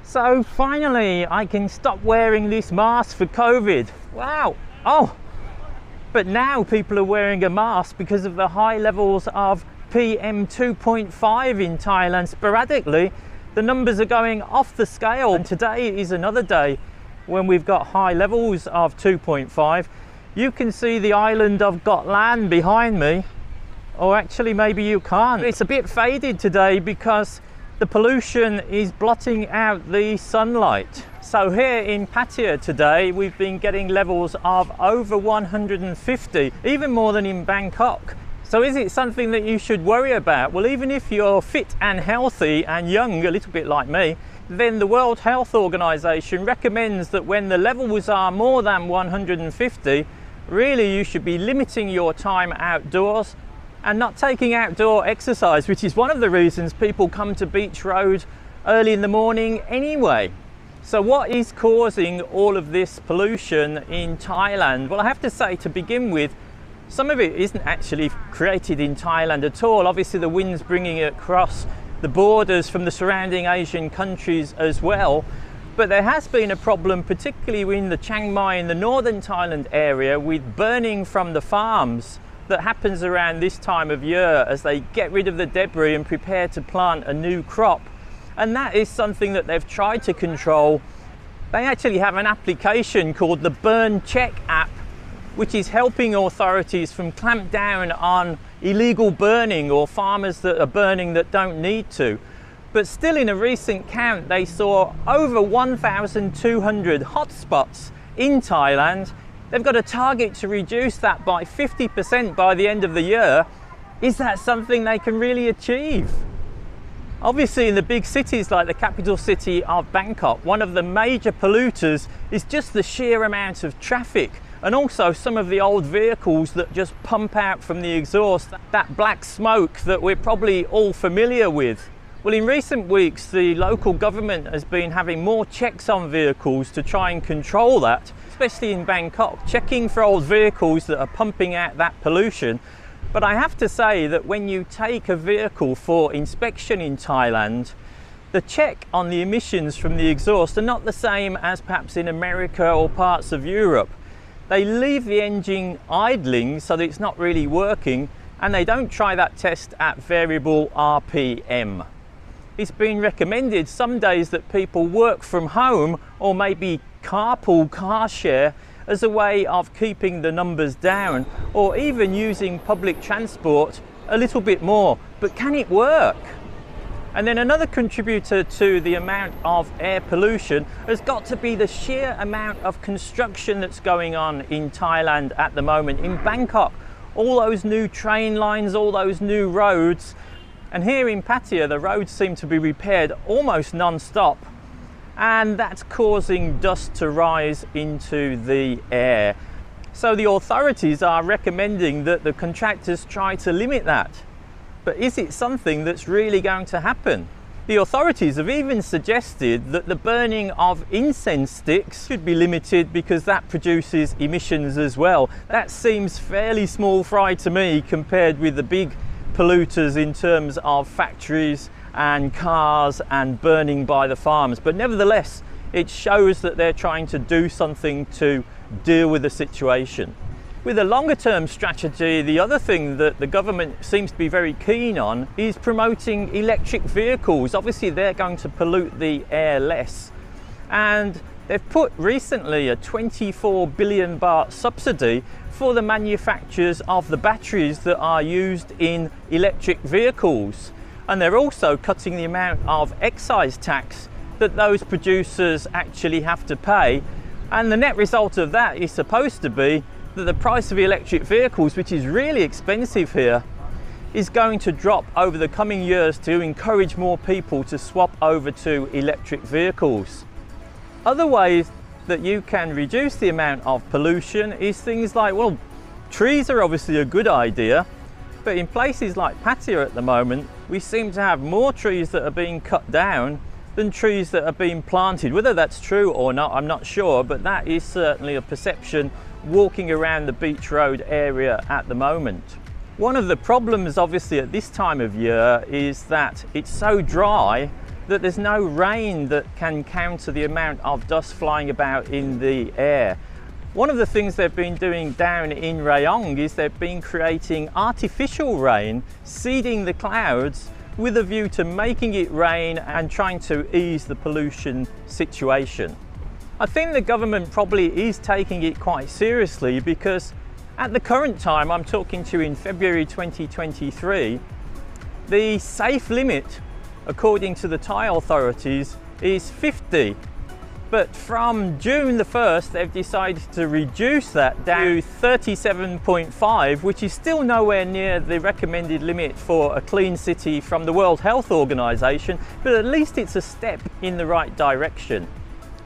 So finally I can stop wearing this mask for COVID. Wow. Oh, but now people are wearing a mask because of the high levels of PM2.5 in Thailand. Sporadically the numbers are going off the scale, and today is another day when we've got high levels of 2.5. You can see the island of Gotland behind me, or actually maybe you can't. It's a bit faded today because the pollution is blotting out the sunlight. So here in Pattaya today we've been getting levels of over 150, even more than in Bangkok. So is it something that you should worry about? Well, even if you're fit and healthy and young, a little bit like me, then the World Health Organization recommends that when the levels are more than 150, really you should be limiting your time outdoors and not taking outdoor exercise, which is one of the reasons people come to Beach Road early in the morning anyway. So what is causing all of this pollution in Thailand? Well, I have to say, to begin with, some of it isn't actually created in Thailand at all. Obviously the wind's bringing it across the borders from the surrounding Asian countries as well. But there has been a problem, particularly in the Chiang Mai in the northern Thailand area, with burning from the farms that happens around this time of year as they get rid of the debris and prepare to plant a new crop. And that is something that they've tried to control. They actually have an application called the Burn Check app, which is helping authorities from clamp down on illegal burning or farmers that are burning that don't need to. But still, in a recent count, they saw over 1,200 hotspots in Thailand. They've got a target to reduce that by 50% by the end of the year. Is that something they can really achieve? Obviously, in the big cities like the capital city of Bangkok, one of the major polluters is just the sheer amount of traffic, and also some of the old vehicles that just pump out from the exhaust, that black smoke that we're probably all familiar with. Well, in recent weeks, the local government has been having more checks on vehicles to try and control that, especially in Bangkok, checking for old vehicles that are pumping out that pollution. But I have to say that when you take a vehicle for inspection in Thailand, the check on the emissions from the exhaust are not the same as perhaps in America or parts of Europe. They leave the engine idling so that it's not really working, and they don't try that test at variable RPM. It's been recommended some days that people work from home or maybe carpool, car share, as a way of keeping the numbers down, or even using public transport a little bit more. But can it work? And then another contributor to the amount of air pollution has got to be the sheer amount of construction that's going on in Thailand at the moment. In Bangkok, all those new train lines, all those new roads. And here in Pattaya, the roads seem to be repaired almost non-stop. And that's causing dust to rise into the air. So the authorities are recommending that the contractors try to limit that. But is it something that's really going to happen? The authorities have even suggested that the burning of incense sticks should be limited because that produces emissions as well. That seems fairly small fry to me compared with the big polluters in terms of factories and cars and burning by the farms. But nevertheless, it shows that they're trying to do something to deal with the situation. With a longer term strategy, the other thing that the government seems to be very keen on is promoting electric vehicles. Obviously they're going to pollute the air less. And they've put recently a 24 billion baht subsidy for the manufacturers of the batteries that are used in electric vehicles. And they're also cutting the amount of excise tax that those producers actually have to pay. And the net result of that is supposed to be that the price of electric vehicles, which is really expensive here, is going to drop over the coming years to encourage more people to swap over to electric vehicles. Other ways that you can reduce the amount of pollution is things like, well, trees are obviously a good idea, but in places like Pattaya at the moment, we seem to have more trees that are being cut down than trees that are being planted. Whether that's true or not, I'm not sure, but that is certainly a perception walking around the Beach Road area at the moment. One of the problems obviously at this time of year is that it's so dry that there's no rain that can counter the amount of dust flying about in the air. One of the things they've been doing down in Rayong is they've been creating artificial rain, seeding the clouds with a view to making it rain and trying to ease the pollution situation. I think the government probably is taking it quite seriously, because at the current time, I'm talking to you in February 2023, the safe limit, according to the Thai authorities, is 50. But from June the 1st, they've decided to reduce that down to 37.5, which is still nowhere near the recommended limit for a clean city from the World Health Organization, but at least it's a step in the right direction.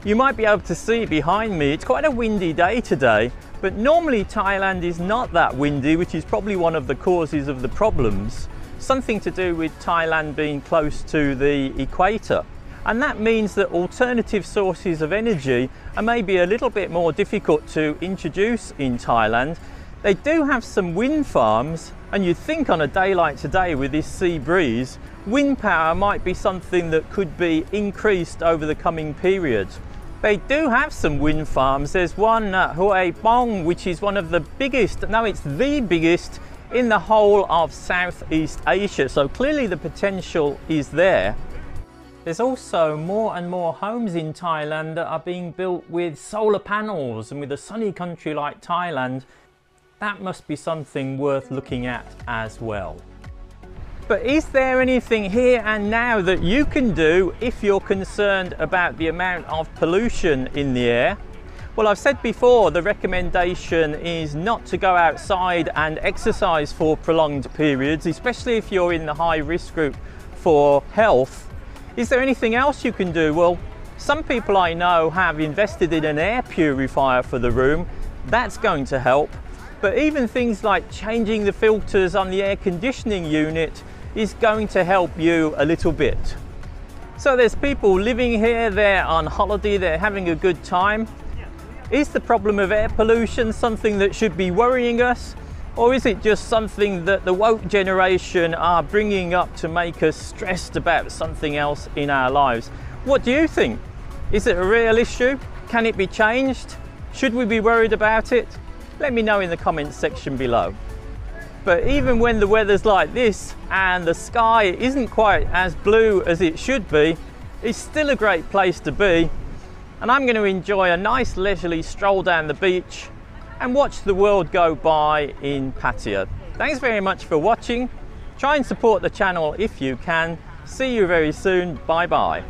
You might be able to see behind me, it's quite a windy day today, but normally Thailand is not that windy, which is probably one of the causes of the problems. Something to do with Thailand being close to the equator. And that means that alternative sources of energy are maybe a little bit more difficult to introduce in Thailand. They do have some wind farms, and you'd think on a day like today with this sea breeze, wind power might be something that could be increased over the coming period. They do have some wind farms. There's one at Hue Bong, which is one of the biggest, no, it's the biggest in the whole of Southeast Asia. So clearly the potential is there. There's also more and more homes in Thailand that are being built with solar panels, and with a sunny country like Thailand, that must be something worth looking at as well. But is there anything here and now that you can do if you're concerned about the amount of pollution in the air? Well, I've said before, the recommendation is not to go outside and exercise for prolonged periods, especially if you're in the high risk group for health. Is there anything else you can do? Well, some people I know have invested in an air purifier for the room. That's going to help. But even things like changing the filters on the air conditioning unit is going to help you a little bit. So there's people living here, they're on holiday, they're having a good time. Is the problem of air pollution something that should be worrying us? Or is it just something that the woke generation are bringing up to make us stressed about something else in our lives? What do you think? Is it a real issue? Can it be changed? Should we be worried about it? Let me know in the comments section below. But even when the weather's like this and the sky isn't quite as blue as it should be, it's still a great place to be. And I'm going to enjoy a nice leisurely stroll down the beach and watch the world go by in Pattaya. Thanks very much for watching. Try and support the channel if you can. See you very soon. Bye bye.